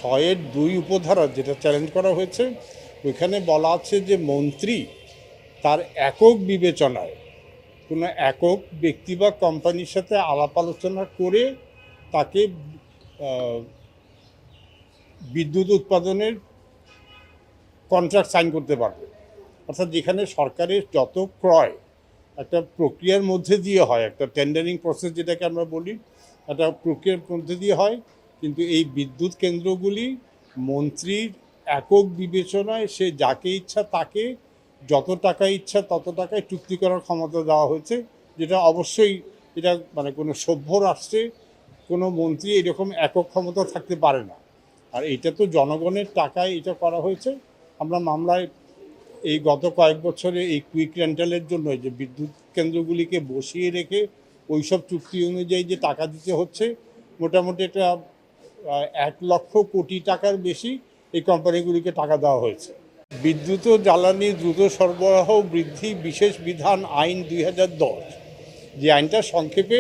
6-এর 2 উপধারা যেটা চ্যালেঞ্জ করা হয়েছে, ওইখানে বলা আছে যে মন্ত্রী তার একক বিবেচনায় কোনো একক ব্যক্তি বা কোম্পানির সাথে আলাপ আলোচনা করে তাকে বিদ্যুৎ উৎপাদনের কন্ট্রাক্ট সাইন করতে পারবে। অর্থাৎ যেখানে সরকারের যত ক্রয় একটা প্রক্রিয়ার মধ্যে দিয়ে হয়, একটা টেন্ডারিং প্রসেস যেটাকে আমরা বলি, একটা প্রক্রিয়ার মধ্যে দিয়ে হয়, কিন্তু এই বিদ্যুৎ কেন্দ্রগুলি মন্ত্রীর একক বিবেচনায় সে যাকে ইচ্ছা তাকে যত টাকা ইচ্ছা তত টাকায় চুক্তি করার ক্ষমতা দেওয়া হয়েছে, যেটা অবশ্যই এটা মানে কোনো সভ্য রাষ্ট্রে কোনো মন্ত্রী এরকম একক ক্ষমতা থাকতে পারে না। আর এটা তো জনগণের টাকায় এটা করা হয়েছে। আমরা মামলায় এই গত কয়েক বছরে এই কুইক রেন্টালের জন্য যে বিদ্যুৎ কেন্দ্রগুলিকে বসিয়ে রেখে ওইসব চুক্তি অনুযায়ী যে টাকা দিতে হচ্ছে, মোটামুটি একটা 1,00,000 কোটি টাকার বেশি এই কোম্পানিগুলিকে টাকা দেওয়া হয়েছে। বিদ্যুৎ ও জ্বালানি দ্রুত সরবরাহ বৃদ্ধি বিশেষ বিধান আইন 2010, যে আইনটা সংক্ষেপে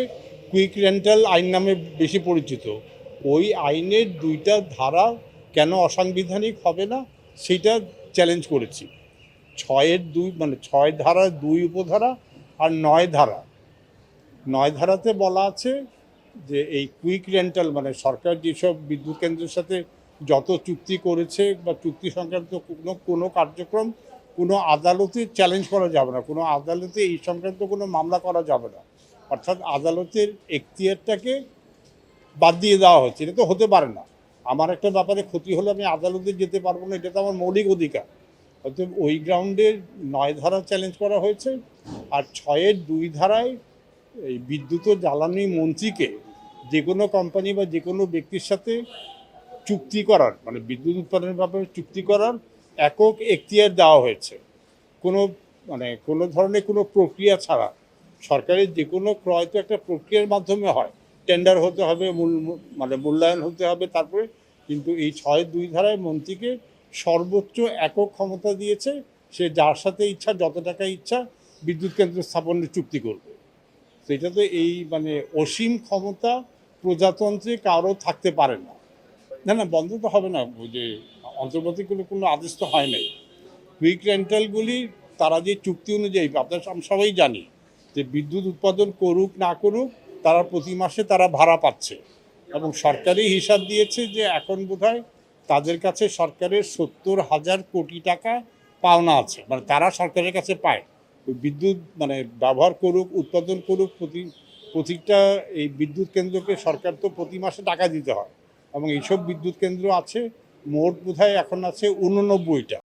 কুইক রেন্টাল আইন নামে বেশি পরিচিত, ওই আইনের 2টা ধারা কেন অসাংবিধানিক হবে না সেটা চ্যালেঞ্জ করেছি। 6-এর 2 মানে 6 ধারা 2 উপধারা আর 9 ধারা। 9 ধারাতে বলা আছে যে এই কুইক রেন্টাল মানে সরকার যেসব বিদ্যুৎ কেন্দ্রের সাথে যত চুক্তি করেছে বা চুক্তি সংক্রান্ত কোনো কার্যক্রম কোনো আদালতে চ্যালেঞ্জ করা যাবে না, কোনো আদালতে এই সংক্রান্ত কোনো মামলা করা যাবে না। অর্থাৎ আদালতের এখতিয়ারটাকে বাদ দিয়ে দেওয়া হচ্ছে। এটা তো হতে পারে না। আমার একটা ব্যাপারে ক্ষতি হলে আমি আদালতে যেতে পারবো না, এটা তো আমার মৌলিক অধিকার। অতএব ওই গ্রাউন্ডে 9 ধারা চ্যালেঞ্জ করা হয়েছে। আর 6-এর 2 ধারায় এই বিদ্যুৎ ও জ্বালানি মন্ত্রীকে যে কোনো কোম্পানি বা যে কোনো ব্যক্তির সাথে চুক্তি করার মানে বিদ্যুৎ উৎপাদনের ব্যাপারে চুক্তি করার একক এখতিয়ার দেওয়া হয়েছে। কোনো ধরনের কোনো প্রক্রিয়া ছাড়া। সরকারের যে কোনো ক্রয় তো একটা প্রক্রিয়ার মাধ্যমে হয়, টেন্ডার হতে হবে, মূল্যায়ন হতে হবে, তারপরে কিন্তু এই 6-2 ধারায় মন্ত্রীকে সর্বোচ্চ একক ক্ষমতা দিয়েছে, সে যার সাথে ইচ্ছা যত টাকা ইচ্ছা বিদ্যুৎ কেন্দ্র স্থাপনের চুক্তি করবে। তো এটা তো এই অসীম ক্ষমতা প্রজাতন্ত্রে কারো থাকতে পারে না। না বন্ধ তো হবে না, ওই যে অন্তর্বর্তীকালে কোনো আদেশ তো হয় নাই। কুইক রেন্টালগুলি তারা যে চুক্তি অনুযায়ী আমরা সবাই জানি যে বিদ্যুৎ উৎপাদন করুক না করুক তারা প্রতি মাসে তারা ভাড়া পাচ্ছে, এবং সরকারি হিসাব দিয়েছে যে এখন বোধহয় তাদের কাছে সরকারের 70,000 কোটি টাকা পাওনা আছে, মানে তারা সরকারের কাছে পায়। ওই বিদ্যুৎ ব্যবহার করুক উৎপাদন করুক প্রতিটা এই বিদ্যুৎ কেন্দ্রকে সরকার তো প্রতি মাসে টাকা দিতে হয়, এবং এইসব বিদ্যুৎ কেন্দ্র আছে মোট বোধহয় এখন আছে 89টা।